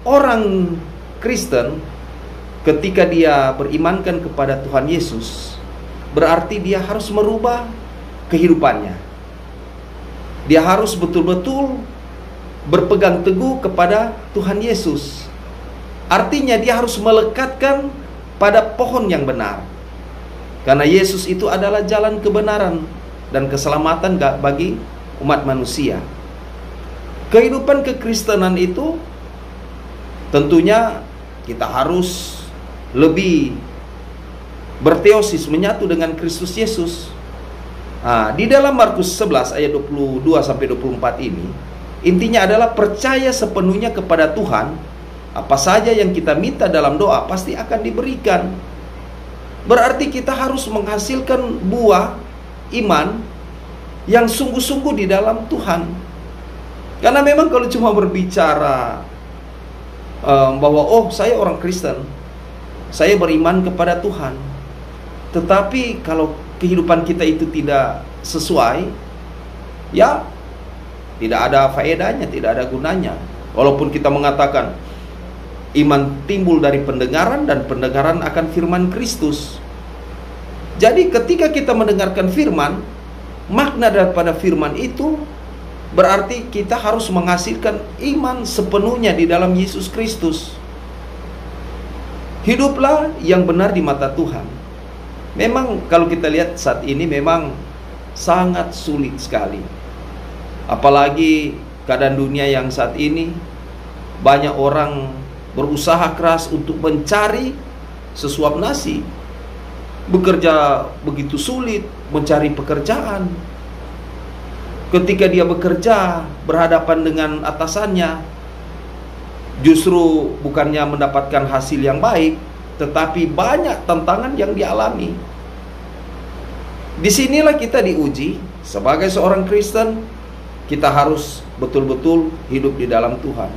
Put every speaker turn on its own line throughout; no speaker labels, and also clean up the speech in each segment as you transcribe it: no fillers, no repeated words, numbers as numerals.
Orang Kristen ketika dia berimankan kepada Tuhan Yesus, berarti dia harus merubah kehidupannya. Dia harus betul-betul berpegang teguh kepada Tuhan Yesus. Artinya dia harus melekatkan pada pohon yang benar. Karena Yesus itu adalah jalan kebenaran dan keselamatan bagi umat manusia. Kehidupan kekristenan itu tentunya kita harus lebih berteosis, menyatu dengan Kristus Yesus. Nah, di dalam Markus 11 ayat 22-24 ini, intinya adalah percaya sepenuhnya kepada Tuhan. Apa saja yang kita minta dalam doa pasti akan diberikan. Berarti kita harus menghasilkan buah iman yang sungguh-sungguh di dalam Tuhan. Karena memang kalau cuma berbicara bahwa oh saya orang Kristen, saya beriman kepada Tuhan, tetapi kalau kehidupan kita itu tidak sesuai, ya tidak ada faedahnya, tidak ada gunanya. Walaupun kita mengatakan iman timbul dari pendengaran dan pendengaran akan firman Kristus. Jadi ketika kita mendengarkan firman, makna daripada firman itu berarti kita harus menghasilkan iman sepenuhnya di dalam Yesus Kristus. Hiduplah yang benar di mata Tuhan. Memang kalau kita lihat saat ini memang sangat sulit sekali. Apalagi keadaan dunia yang saat ini, banyak orang berusaha keras untuk mencari sesuap nasi. Bekerja begitu sulit, mencari pekerjaan. Ketika dia bekerja berhadapan dengan atasannya, justru bukannya mendapatkan hasil yang baik, tetapi banyak tantangan yang dialami. Disinilah kita diuji. Sebagai seorang Kristen, kita harus betul-betul hidup di dalam Tuhan.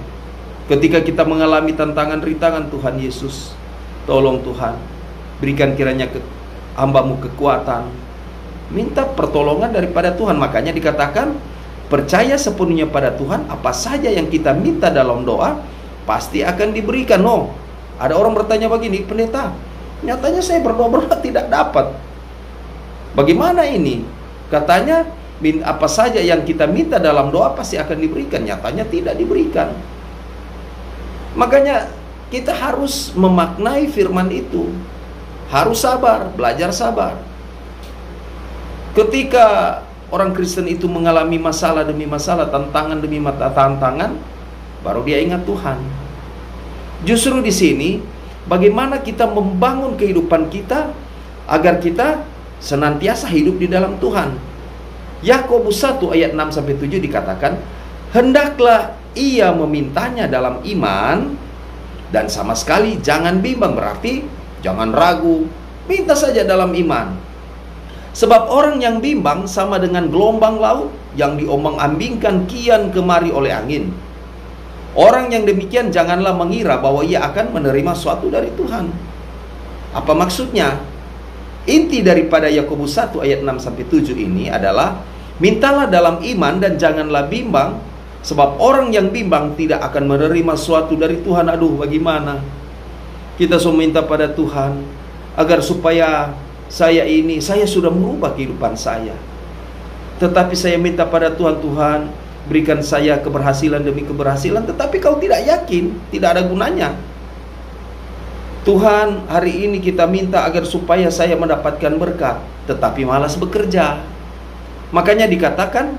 Ketika kita mengalami tantangan rintangan, Tuhan Yesus, tolong Tuhan, berikan kiranya hamba-Mu kekuatan. Minta pertolongan daripada Tuhan. Makanya dikatakan percaya sepenuhnya pada Tuhan. Apa saja yang kita minta dalam doa pasti akan diberikan. No, ada orang bertanya begini, pendeta, nyatanya saya berdoa tidak dapat. Bagaimana ini? Katanya apa saja yang kita minta dalam doa pasti akan diberikan. Nyatanya tidak diberikan. Makanya kita harus memaknai firman itu. Harus sabar, belajar sabar. Ketika orang Kristen itu mengalami masalah demi masalah, tantangan demi tantangan, baru dia ingat Tuhan. Justru di sini bagaimana kita membangun kehidupan kita agar kita senantiasa hidup di dalam Tuhan. Yakobus 1 ayat 6-7 dikatakan, hendaklah ia memintanya dalam iman dan sama sekali jangan bimbang. Berarti jangan ragu, minta saja dalam iman. Sebab orang yang bimbang sama dengan gelombang laut yang diombang-ambingkan kian kemari oleh angin. Orang yang demikian janganlah mengira bahwa ia akan menerima sesuatu dari Tuhan. Apa maksudnya? Inti daripada Yakobus 1 ayat 6-7 ini adalah mintalah dalam iman dan janganlah bimbang, sebab orang yang bimbang tidak akan menerima sesuatu dari Tuhan. Aduh, bagaimana? Kita semua minta pada Tuhan agar supaya saya sudah merubah kehidupan saya. Tetapi saya minta pada Tuhan, Tuhan berikan saya keberhasilan demi keberhasilan, tetapi kau tidak yakin, tidak ada gunanya. Tuhan, hari ini kita minta agar supaya saya mendapatkan berkat, tetapi malas bekerja. Makanya dikatakan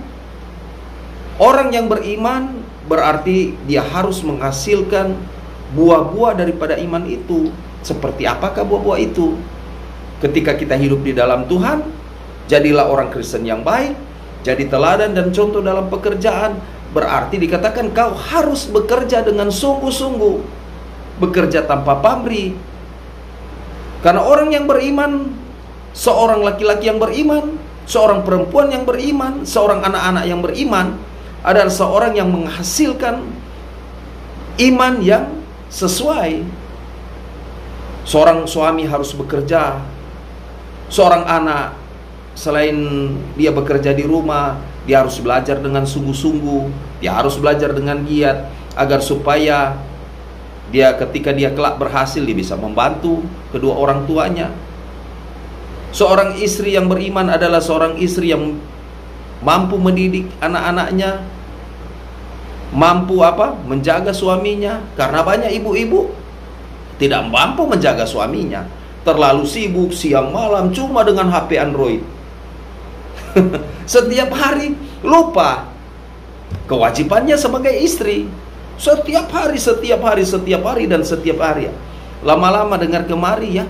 orang yang beriman berarti dia harus menghasilkan buah-buah daripada iman itu. Seperti apakah buah-buah itu? Ketika kita hidup di dalam Tuhan, jadilah orang Kristen yang baik, jadi teladan dan contoh dalam pekerjaan. Berarti dikatakan kau harus bekerja dengan sungguh-sungguh, bekerja tanpa pamrih. Karena orang yang beriman, seorang laki-laki yang beriman, seorang perempuan yang beriman, seorang anak-anak yang beriman adalah seorang yang menghasilkan iman yang sesuai. Seorang suami harus bekerja. Seorang anak, selain dia bekerja di rumah, dia harus belajar dengan sungguh-sungguh, dia harus belajar dengan giat, agar supaya Ketika dia kelak berhasil, dia bisa membantu kedua orang tuanya. Seorang istri yang beriman adalah seorang istri yang mampu mendidik anak-anaknya, mampu menjaga suaminya. Karena banyak ibu-ibu tidak mampu menjaga suaminya, terlalu sibuk siang malam cuma dengan HP Android. Setiap hari lupa kewajibannya sebagai istri. Setiap hari, dan setiap hari. Lama-lama dengar kemari ya,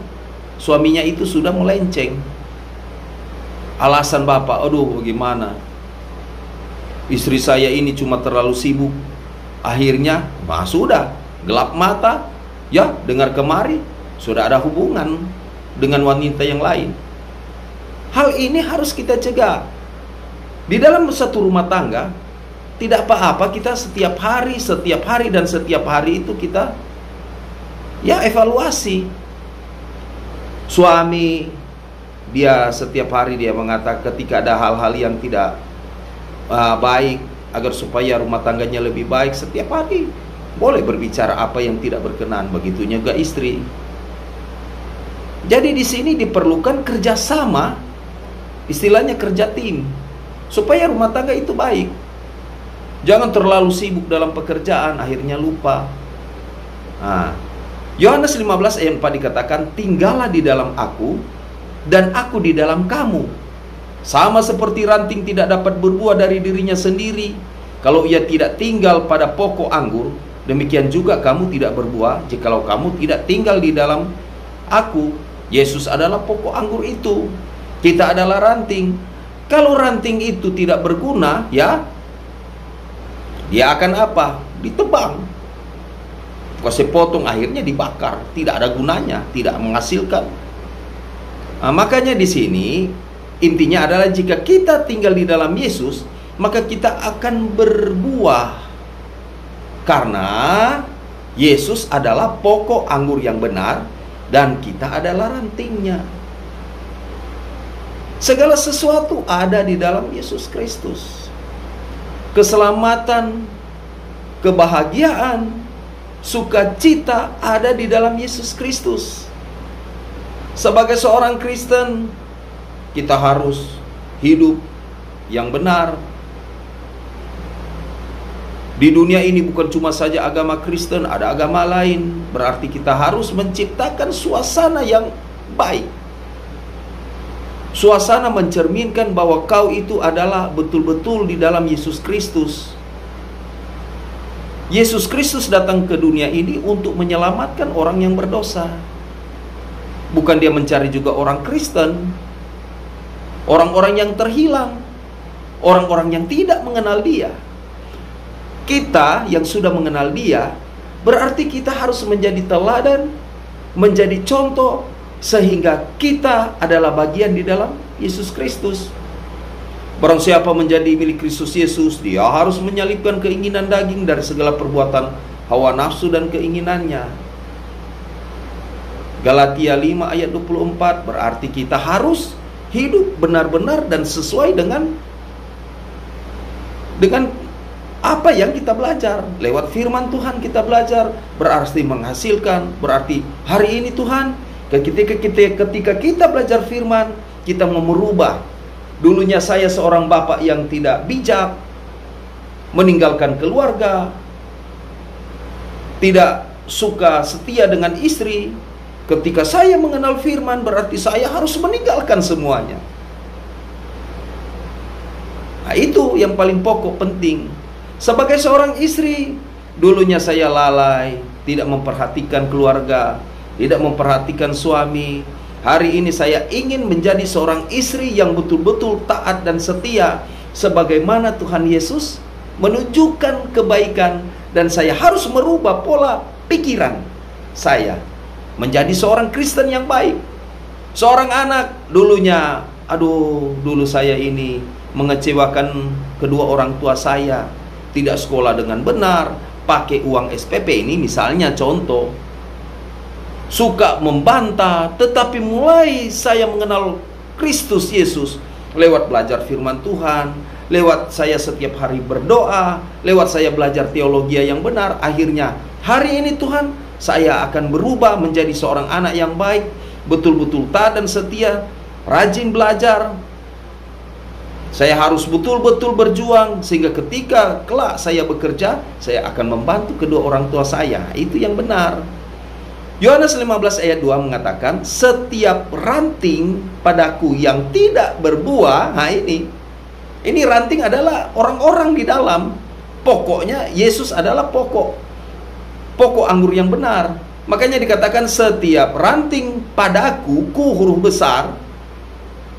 suaminya itu sudah melenceng. Alasan bapak, aduh bagaimana, istri saya ini cuma terlalu sibuk. Akhirnya, sudah gelap mata, ya dengar kemari sudah ada hubungan dengan wanita yang lain. Hal ini harus kita cegah. Di dalam satu rumah tangga, tidak apa-apa kita setiap hari, dan setiap hari itu kita evaluasi. Suami, dia setiap hari dia mengatakan ketika ada hal-hal yang tidak baik, agar supaya rumah tangganya lebih baik, setiap hari boleh berbicara apa yang tidak berkenan. Begitu juga istri. Jadi di sini diperlukan kerjasama, istilahnya kerja tim, supaya rumah tangga itu baik. Jangan terlalu sibuk dalam pekerjaan, akhirnya lupa. Yohanes 15 ayat 4 dikatakan, tinggallah di dalam aku, dan aku di dalam kamu. Sama seperti ranting tidak dapat berbuah dari dirinya sendiri, kalau ia tidak tinggal pada pokok anggur, demikian juga kamu tidak berbuah, jikalau kamu tidak tinggal di dalam aku. Yesus adalah pokok anggur itu, kita adalah ranting. Kalau ranting itu tidak berguna, dia akan ditebang, kasih potong, akhirnya dibakar, tidak ada gunanya, tidak menghasilkan. Makanya di sini intinya adalah jika kita tinggal di dalam Yesus, maka kita akan berbuah, karena Yesus adalah pokok anggur yang benar dan kita adalah rantingnya. Segala sesuatu ada di dalam Yesus Kristus. Keselamatan, kebahagiaan, sukacita ada di dalam Yesus Kristus. Sebagai seorang Kristen, kita harus hidup yang benar. Di dunia ini bukan cuma saja agama Kristen, ada agama lain. Berarti kita harus menciptakan suasana yang baik. Suasana mencerminkan bahwa kau itu adalah betul-betul di dalam Yesus Kristus. Yesus Kristus datang ke dunia ini untuk menyelamatkan orang yang berdosa. Bukan dia mencari juga orang Kristen, orang-orang yang terhilang, orang-orang yang tidak mengenal dia. Kita yang sudah mengenal dia, berarti kita harus menjadi teladan, menjadi contoh, sehingga kita adalah bagian di dalam Yesus Kristus. Barang siapa menjadi milik Kristus Yesus, dia harus menyalibkan keinginan daging dari segala perbuatan hawa nafsu dan keinginannya. Galatia 5 ayat 24, berarti kita harus hidup benar-benar dan sesuai dengan apa yang kita belajar. Lewat firman Tuhan kita belajar, berarti menghasilkan. Berarti hari ini Tuhan, ketika kita belajar firman, kita mau merubah. Dulunya saya seorang bapak yang tidak bijak, meninggalkan keluarga, tidak suka setia dengan istri. Ketika saya mengenal firman, berarti saya harus meninggalkan semuanya. Nah, itu yang paling pokok penting. Sebagai seorang istri, dulunya saya lalai, tidak memperhatikan keluarga, tidak memperhatikan suami. Hari ini saya ingin menjadi seorang istri yang betul-betul taat dan setia, sebagaimana Tuhan Yesus menunjukkan kebaikan. Dan saya harus merubah pola pikiran saya menjadi seorang Kristen yang baik. Seorang anak, dulunya, dulu saya ini mengecewakan kedua orang tua saya, tidak sekolah dengan benar, pakai uang SPP, ini misalnya contoh. Suka membantah, tetapi mulai saya mengenal Kristus Yesus lewat belajar firman Tuhan, lewat saya setiap hari berdoa, lewat saya belajar teologi yang benar, akhirnya hari ini Tuhan saya akan berubah menjadi seorang anak yang baik, betul-betul taat dan setia, rajin belajar. Saya harus betul-betul berjuang, sehingga ketika kelak saya bekerja, saya akan membantu kedua orang tua saya. Itu yang benar. Yohanes 15 ayat 2 mengatakan, setiap ranting padaku yang tidak berbuah. Nah ini ranting adalah orang-orang di dalam. Pokoknya Yesus adalah pokok anggur yang benar. Makanya dikatakan setiap ranting padaku, ku huruf besar,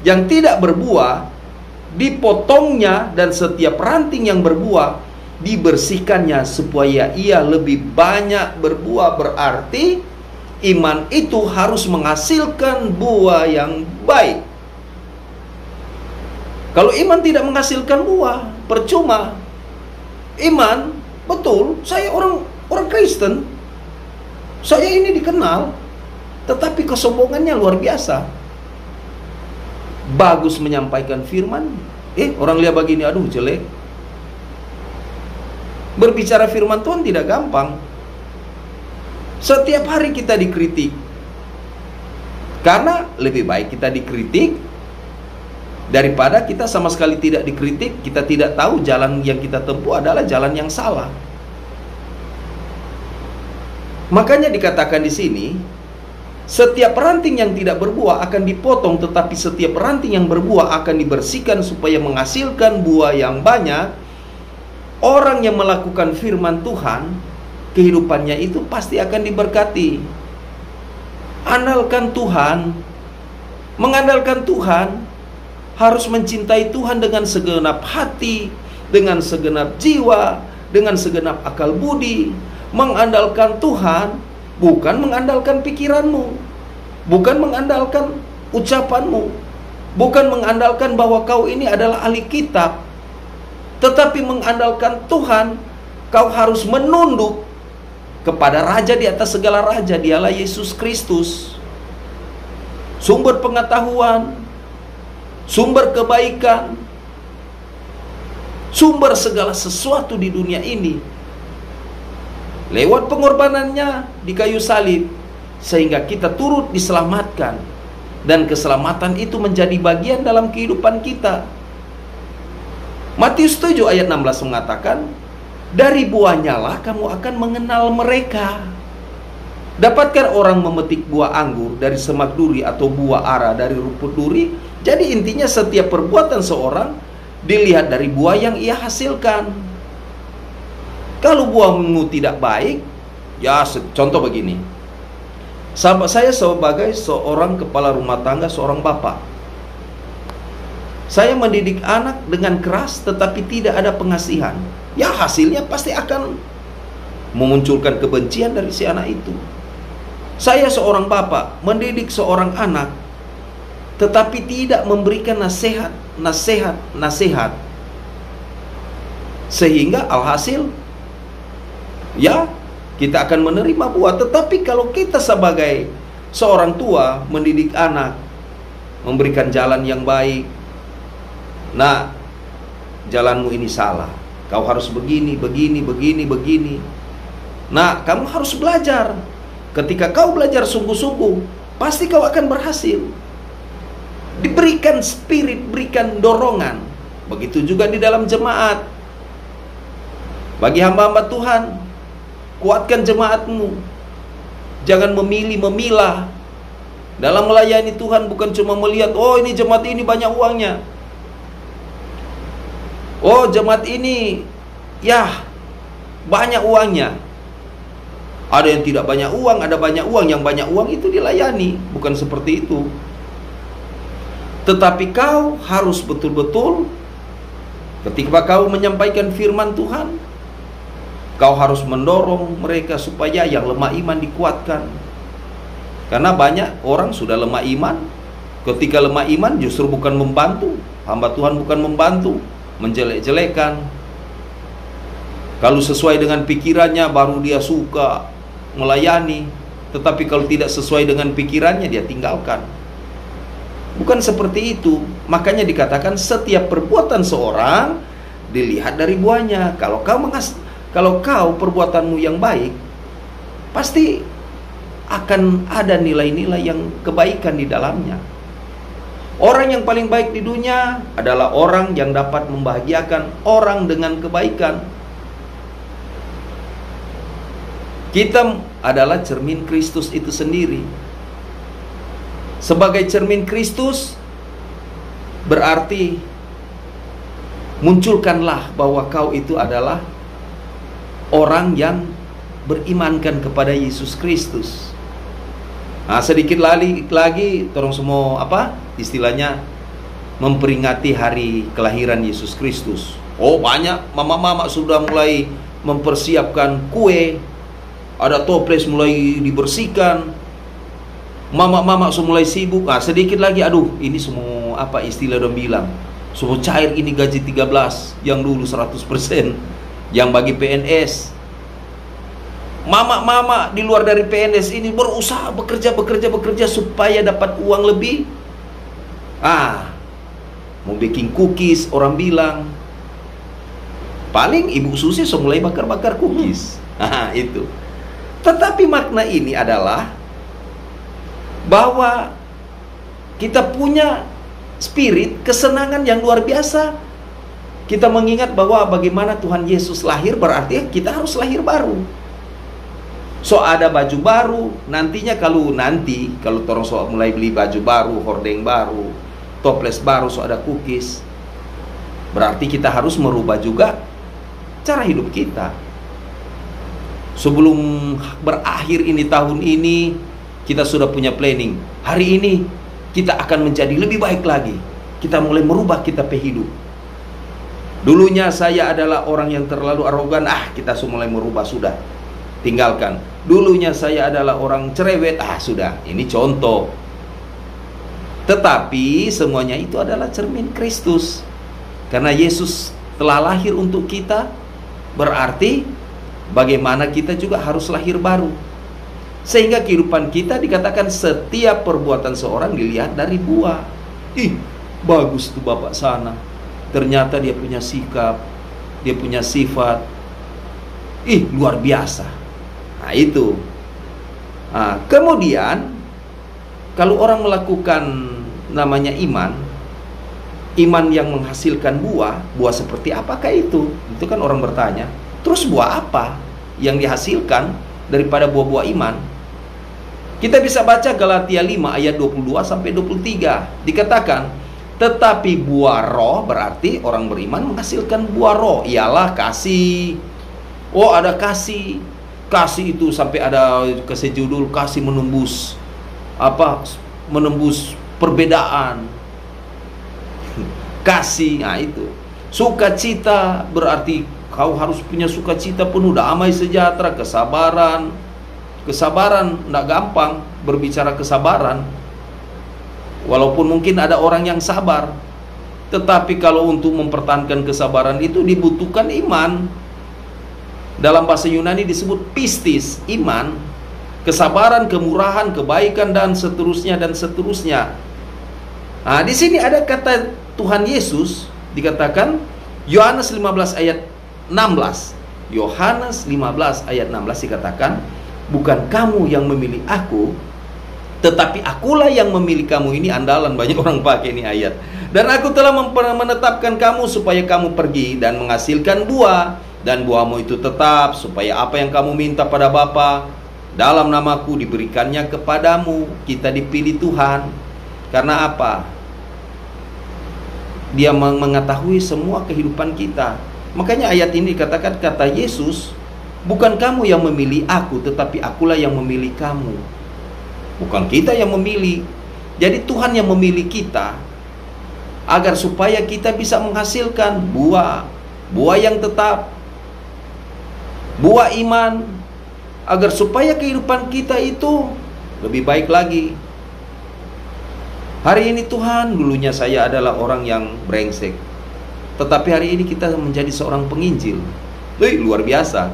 yang tidak berbuah, dipotongnya, dan setiap ranting yang berbuah, dibersihkannya supaya ia lebih banyak berbuah. Berarti iman itu harus menghasilkan buah yang baik. Kalau iman tidak menghasilkan buah, percuma. Iman, betul, saya orang Kristen, saya ini dikenal, tetapi kesombongannya luar biasa. Bagus menyampaikan firman, orang lihat begini, aduh jelek. Berbicara firman Tuhan tidak gampang. Setiap hari kita dikritik. Karena lebih baik kita dikritik daripada kita sama sekali tidak dikritik. Kita tidak tahu jalan yang kita tempuh adalah jalan yang salah. Makanya dikatakan di sini, setiap ranting yang tidak berbuah akan dipotong, tetapi setiap ranting yang berbuah akan dibersihkan supaya menghasilkan buah yang banyak. Orang yang melakukan firman Tuhan, kehidupannya itu pasti akan diberkati. Andalkan Tuhan. Mengandalkan Tuhan, harus mencintai Tuhan dengan segenap hati, dengan segenap jiwa, dengan segenap akal budi. Mengandalkan Tuhan bukan mengandalkan pikiranmu, bukan mengandalkan ucapanmu, bukan mengandalkan bahwa kau ini adalah ahli kitab, tetapi mengandalkan Tuhan. Kau harus menunduk kepada Raja di atas segala raja, dialah Yesus Kristus, sumber pengetahuan, sumber kebaikan, sumber segala sesuatu di dunia ini. Lewat pengorbanannya di kayu salib, sehingga kita turut diselamatkan, dan keselamatan itu menjadi bagian dalam kehidupan kita. Matius 7 ayat 16 mengatakan, dari buahnya lah kamu akan mengenal mereka. Dapatkah orang memetik buah anggur dari semak duri, atau buah ara dari rumput duri? Jadi intinya setiap perbuatan seorang dilihat dari buah yang ia hasilkan. Kalau buahmu tidak baik, ya contoh begini. Sahabat saya sebagai seorang kepala rumah tangga, seorang bapak, saya mendidik anak dengan keras tetapi tidak ada pengasihan. Ya hasilnya pasti akan memunculkan kebencian dari si anak itu. Saya seorang bapak mendidik seorang anak tetapi tidak memberikan nasihat, sehingga alhasil ya kita akan menerima buah. Tetapi kalau kita sebagai seorang tua mendidik anak, memberikan jalan yang baik, nah jalanmu ini salah, kau harus begini. Nah kamu harus belajar. Ketika kau belajar sungguh-sungguh, pasti kau akan berhasil. Diberikan spirit, berikan dorongan. Begitu juga di dalam jemaat. Bagi hamba-hamba Tuhan, kuatkan jemaatmu. Jangan memilah. Dalam melayani Tuhan bukan cuma melihat, oh ini jemaat ini banyak uangnya, oh jemaat ini ya banyak uangnya. Ada yang tidak banyak uang, ada banyak uang. Yang banyak uang itu dilayani, bukan seperti itu. Tetapi kau harus betul-betul, ketika kau menyampaikan firman Tuhan, kau harus mendorong mereka supaya yang lemah iman dikuatkan. Karena banyak orang sudah lemah iman. Ketika lemah iman justru bukan membantu. Hamba Tuhan bukan membantu, menjelek-jelekan. Kalau sesuai dengan pikirannya baru dia suka melayani. Tetapi kalau tidak sesuai dengan pikirannya, dia tinggalkan. Bukan seperti itu. Makanya dikatakan setiap perbuatan seorang dilihat dari buahnya. Kalau kau perbuatanmu yang baik, pasti akan ada nilai-nilai yang kebaikan di dalamnya. Orang yang paling baik di dunia adalah orang yang dapat membahagiakan orang dengan kebaikan. Kita adalah cermin Kristus itu sendiri. Sebagai cermin Kristus, berarti munculkanlah bahwa kau itu adalah orang yang berimankan kepada Yesus Kristus. Nah, sedikit lagi tolong semua istilahnya memperingati hari kelahiran Yesus Kristus. Oh, banyak mama-mama sudah mulai mempersiapkan kue, ada toples mulai dibersihkan, mama-mama sudah mulai sibuk. Nah, sedikit lagi, ini semua istilah orang bilang, semua cair ini gaji 13 yang dulu 100% yang bagi PNS. Mama-mama di luar dari PNS ini berusaha bekerja supaya dapat uang lebih. Mau bikin cookies, orang bilang paling Ibu Susi mulai bakar-bakar cookies. Itu. Tetapi makna ini adalah bahwa kita punya spirit kesenangan yang luar biasa. Kita mengingat bahwa bagaimana Tuhan Yesus lahir, berarti kita harus lahir baru. So ada baju baru, nantinya kalau torong mulai beli baju baru, hordeng baru, toples baru, so ada cookies, berarti kita harus merubah juga cara hidup kita. Sebelum berakhir ini tahun ini, kita sudah punya planning. Hari ini kita akan menjadi lebih baik lagi. Kita mulai merubah kita hidup. Dulunya saya adalah orang yang terlalu arogan, kita mulai merubah, sudah tinggalkan. Dulunya saya adalah orang cerewet, sudah, ini contoh. Tetapi semuanya itu adalah cermin Kristus. Karena Yesus telah lahir untuk kita, berarti bagaimana kita juga harus lahir baru. Sehingga kehidupan kita dikatakan setiap perbuatan seorang dilihat dari buah. Bagus tuh bapak sana, ternyata dia punya sikap, dia punya sifat, luar biasa. Nah itu. Kemudian kalau orang melakukan namanya iman yang menghasilkan buah seperti apakah itu? Itu kan orang bertanya. Terus buah apa yang dihasilkan daripada buah-buah iman? Kita bisa baca Galatia 5 ayat 22 sampai 23. Dikatakan, tetapi buah roh, berarti orang beriman menghasilkan buah roh, ialah kasih. Oh, ada kasih. Kasih itu sampai ada kasih judul kasih menembus menembus perbedaan. Kasih, itu. Sukacita, berarti kau harus punya sukacita penuh, damai sejahtera, kesabaran. Kesabaran, tidak gampang berbicara kesabaran. Walaupun mungkin ada orang yang sabar, tetapi kalau untuk mempertahankan kesabaran itu dibutuhkan iman. Dalam bahasa Yunani disebut pistis, iman, kesabaran, kemurahan, kebaikan, dan seterusnya dan seterusnya. Di sini ada kata Tuhan Yesus, dikatakan Yohanes 15 ayat 16. Yohanes 15 ayat 16 dikatakan, bukan kamu yang memilih aku, tetapi akulah yang memilih kamu. Ini andalan, banyak orang pakai ini ayat. Dan aku telah menetapkan kamu supaya kamu pergi dan menghasilkan buah, dan buahmu itu tetap, supaya apa yang kamu minta pada Bapa dalam namaku diberikannya kepadamu. Kita dipilih Tuhan. Karena apa? Dia mengetahui semua kehidupan kita. Makanya ayat ini dikatakan, kata Yesus, bukan kamu yang memilih aku, tetapi akulah yang memilih kamu. Bukan kita yang memilih. Jadi Tuhan yang memilih kita, agar supaya kita bisa menghasilkan buah yang tetap, buah iman, agar supaya kehidupan kita itu lebih baik lagi. Hari ini Tuhan, dulunya saya adalah orang yang brengsek, tetapi hari ini kita menjadi seorang penginjil. Luar biasa.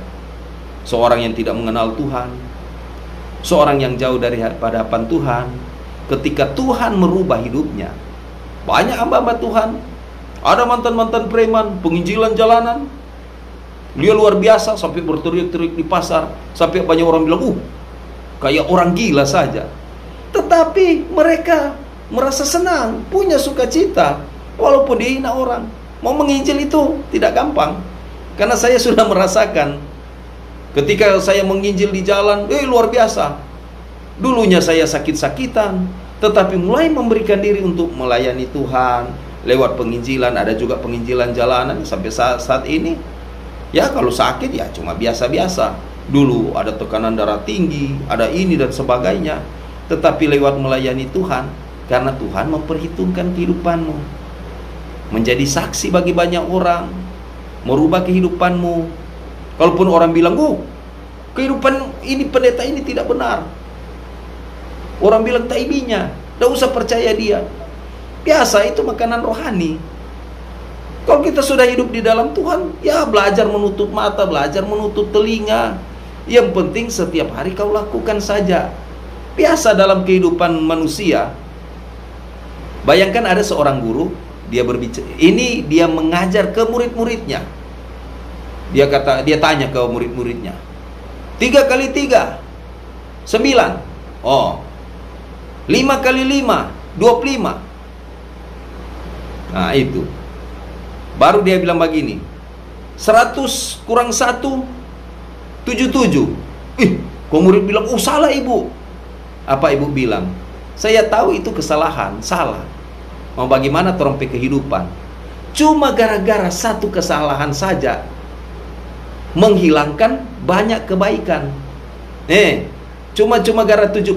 Seorang yang tidak mengenal Tuhan, seorang yang jauh dari hadapan Tuhan. Ketika Tuhan merubah hidupnya, banyak hamba-hamba Tuhan, ada mantan-mantan preman, penginjilan jalanan, Dia luar biasa sampai berteriak-teriak di pasar, sampai banyak orang bilang, kayak orang gila saja. Tetapi mereka merasa senang, punya sukacita, walaupun dihina orang. Mau menginjil itu tidak gampang, karena saya sudah merasakan ketika saya menginjil di jalan, luar biasa. Dulunya saya sakit-sakitan, tetapi mulai memberikan diri untuk melayani Tuhan lewat penginjilan. Ada juga penginjilan jalanan sampai saat ini. Ya kalau sakit ya cuma biasa-biasa. Dulu ada tekanan darah tinggi, ada ini dan sebagainya. Tetapi lewat melayani Tuhan, karena Tuhan memperhitungkan kehidupanmu, menjadi saksi bagi banyak orang, merubah kehidupanmu. Kalaupun orang bilang, kehidupan ini pendeta ini tidak benar, orang bilang taibinya, tidak usah percaya dia. Biasa, itu makanan rohani. Kalau kita sudah hidup di dalam Tuhan, ya belajar menutup mata, belajar menutup telinga. Yang penting setiap hari kau lakukan saja. Biasa dalam kehidupan manusia. Bayangkan ada seorang guru, dia berbicara, ini dia mengajar ke murid-muridnya. Dia tanya ke murid-muridnya, 3 kali 3 9. 5 kali 5 25. Nah itu. Baru dia bilang begini, 100 kurang 1 77. Kok murid bilang, salah ibu. Apa ibu bilang? Saya tahu itu kesalahan, salah. Mau bagaimana terompe kehidupan? Cuma gara-gara satu kesalahan saja menghilangkan banyak kebaikan. Cuma gara 77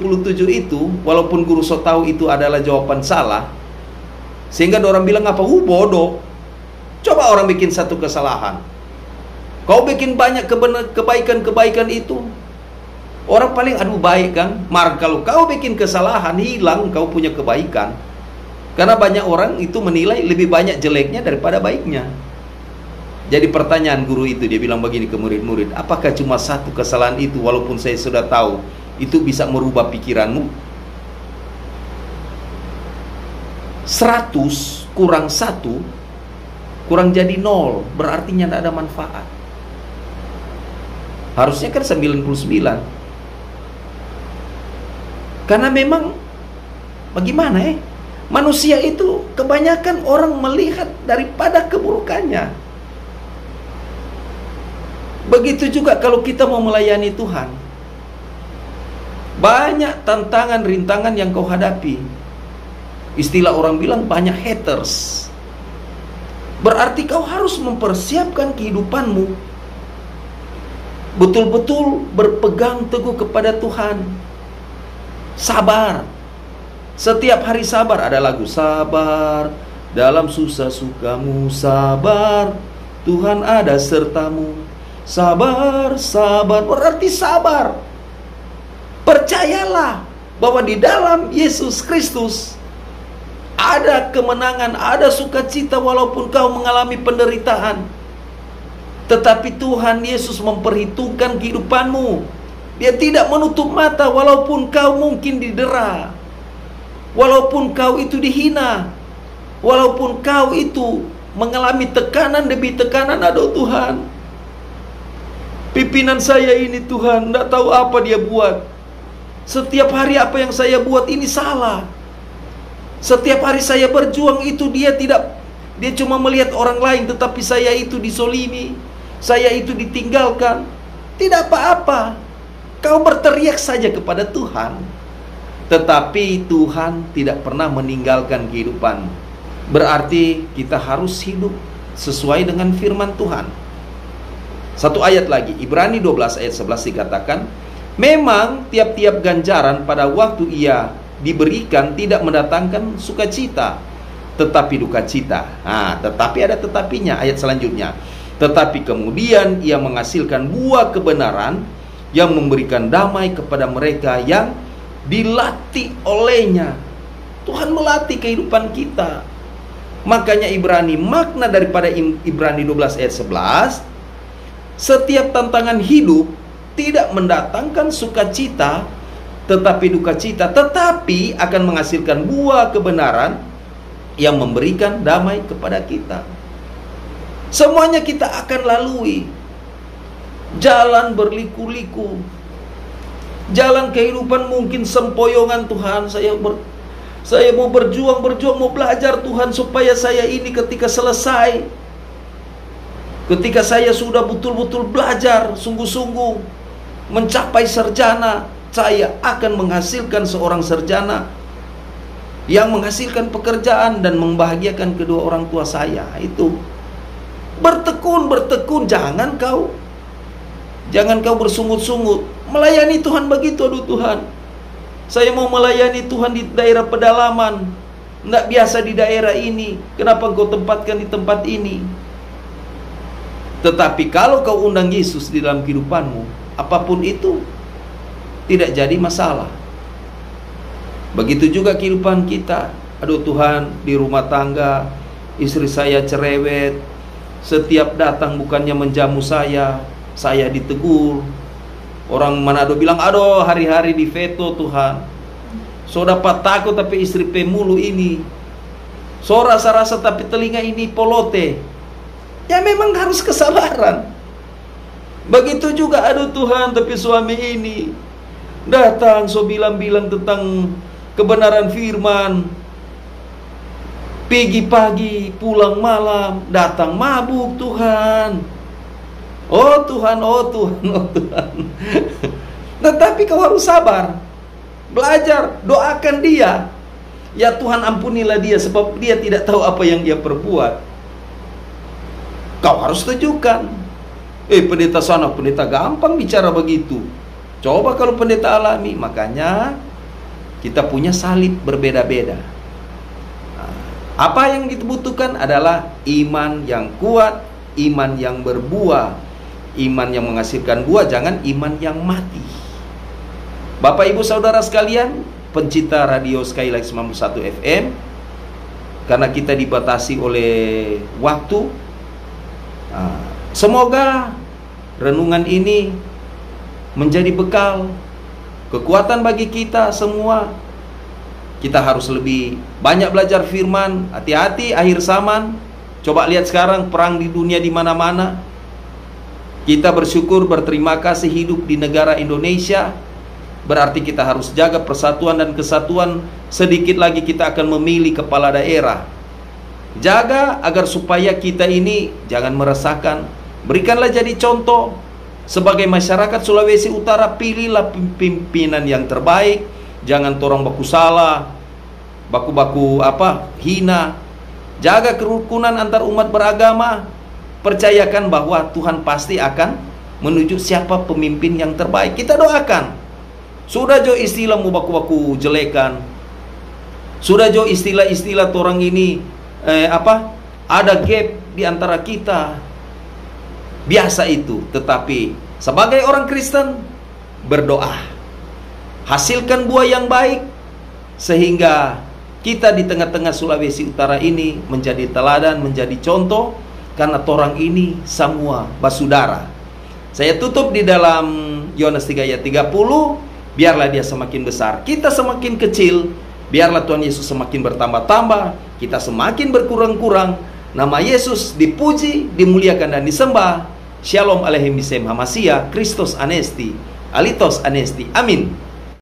itu, walaupun guru so tahu itu adalah jawaban salah, sehingga orang bilang apa? Bodoh. Coba orang bikin satu kesalahan, kau bikin banyak kebaikan-kebaikan itu, orang paling baik kan. Kalau kau bikin kesalahan, hilang kau punya kebaikan. Karena banyak orang itu menilai lebih banyak jeleknya daripada baiknya. Jadi pertanyaan guru itu, dia bilang begini ke murid-murid, apakah cuma satu kesalahan itu, walaupun saya sudah tahu itu bisa merubah pikiranmu? 100 kurang 1 kurang jadi 0, berarti tidak ada manfaat. Harusnya kan 99. Karena memang bagaimana manusia itu kebanyakan orang melihat daripada keburukannya. Begitu juga kalau kita mau melayani Tuhan. Banyak tantangan, rintangan yang kau hadapi. Istilah orang bilang banyak haters. Berarti kau harus mempersiapkan kehidupanmu betul-betul berpegang teguh kepada Tuhan. Sabar. Setiap hari sabar. Ada lagu, sabar dalam susah sukamu, sabar, Tuhan ada sertamu. Sabar, sabar, berarti sabar. Percayalah bahwa di dalam Yesus Kristus ada kemenangan, ada sukacita walaupun kau mengalami penderitaan. Tetapi Tuhan Yesus memperhitungkan kehidupanmu. Dia tidak menutup mata walaupun kau mungkin didera, walaupun kau itu dihina, walaupun kau itu mengalami tekanan demi tekanan. Aduh Tuhan, pimpinan saya ini Tuhan, tidak tahu apa dia buat. Setiap hari apa yang saya buat ini salah. Setiap hari saya berjuang itu dia cuma melihat orang lain, tetapi saya itu disolimi, saya itu ditinggalkan. Tidak apa-apa, kau berteriak saja kepada Tuhan. Tetapi Tuhan tidak pernah meninggalkan kehidupan. Berarti kita harus hidup sesuai dengan firman Tuhan. Satu ayat lagi, Ibrani 12 ayat 11 dikatakan, memang tiap-tiap ganjaran pada waktu ia diberikan tidak mendatangkan sukacita, tetapi duka cita. Tetapi ada tetapinya, ayat selanjutnya. Tetapi kemudian ia menghasilkan buah kebenaran yang memberikan damai kepada mereka yang dilatih olehnya. Tuhan melatih kehidupan kita. Makanya makna daripada Ibrani 12 ayat 11, setiap tantangan hidup tidak mendatangkan sukacita, tetapi duka cita, tetapi akan menghasilkan buah kebenaran yang memberikan damai kepada kita. Semuanya kita akan lalui. jalan berliku-liku, jalan kehidupan mungkin sempoyongan. Tuhan, saya mau berjuang, mau belajar Tuhan, supaya saya ini ketika selesai, ketika saya sudah betul-betul belajar sungguh-sungguh mencapai sarjana, saya akan menghasilkan seorang sarjana yang menghasilkan pekerjaan dan membahagiakan kedua orang tua saya. Itu bertekun, jangan kau bersungut-sungut. Melayani Tuhan begitu. Aduh Tuhan, saya mau melayani Tuhan di daerah pedalaman, nggak biasa di daerah ini, kenapa Engkau tempatkan di tempat ini? Tetapi kalau kau undang Yesus di dalam kehidupanmu, apapun itu tidak jadi masalah. Begitu juga kehidupan kita. Aduh Tuhan, di rumah tangga istri saya cerewet, setiap datang bukannya menjamu saya ditegur. Orang Manado bilang, aduh hari-hari di veto Tuhan. So dapat takut tapi istri pemulu ini. So rasa-rasa tapi telinga ini polote. Ya memang harus kesabaran. Begitu juga, aduh Tuhan, tapi suami ini datang so bilang-bilang tentang kebenaran firman, pergi pagi, pulang malam, datang mabuk Tuhan. Oh Tuhan. Tetapi kau harus sabar, belajar, doakan dia. Ya Tuhan, ampunilah dia, sebab dia tidak tahu apa yang dia perbuat. Kau harus tunjukkan. Pendeta sana, pendeta gampang bicara begitu. Coba kalau pendeta alami. Makanya kita punya salib berbeda-beda. Apa yang dibutuhkan adalah iman yang kuat, iman yang berbuah, iman yang menghasilkan buah, jangan iman yang mati. Bapak Ibu Saudara sekalian, pencinta radio Skyline 91 FM, karena kita dibatasi oleh waktu, semoga renungan ini menjadi bekal, kekuatan bagi kita semua. Kita harus lebih banyak belajar firman. Hati-hati akhir zaman. Coba lihat sekarang perang di dunia di mana-mana. Kita bersyukur, berterima kasih hidup di negara Indonesia. Berarti kita harus jaga persatuan dan kesatuan. Sedikit lagi kita akan memilih kepala daerah. Jaga agar supaya kita ini jangan meresahkan. Berikanlah jadi contoh. Sebagai masyarakat Sulawesi Utara, pilihlah pimpinan yang terbaik. Jangan torang baku salah, baku hina. Jaga kerukunan antar umat beragama. Percayakan bahwa Tuhan pasti akan menunjuk siapa pemimpin yang terbaik. Kita doakan. Sudah jo istilah mau baku-baku jelekan. Sudah jo istilah-istilah torang ini ada gap di antara kita. Biasa itu. Tetapi sebagai orang Kristen, berdoa. Hasilkan buah yang baik, sehingga kita di tengah-tengah Sulawesi Utara ini menjadi teladan, menjadi contoh, karena torang ini semua basudara. Saya tutup di dalam Yohanes 3 ayat 30, biarlah dia semakin besar, kita semakin kecil, biarlah Tuhan Yesus semakin bertambah-tambah, kita semakin berkurang-kurang, nama Yesus dipuji, dimuliakan dan disembah. Shalom Aleichem Bisem Hamasia, Kristus Anesti, Alitos Anesti, Amin.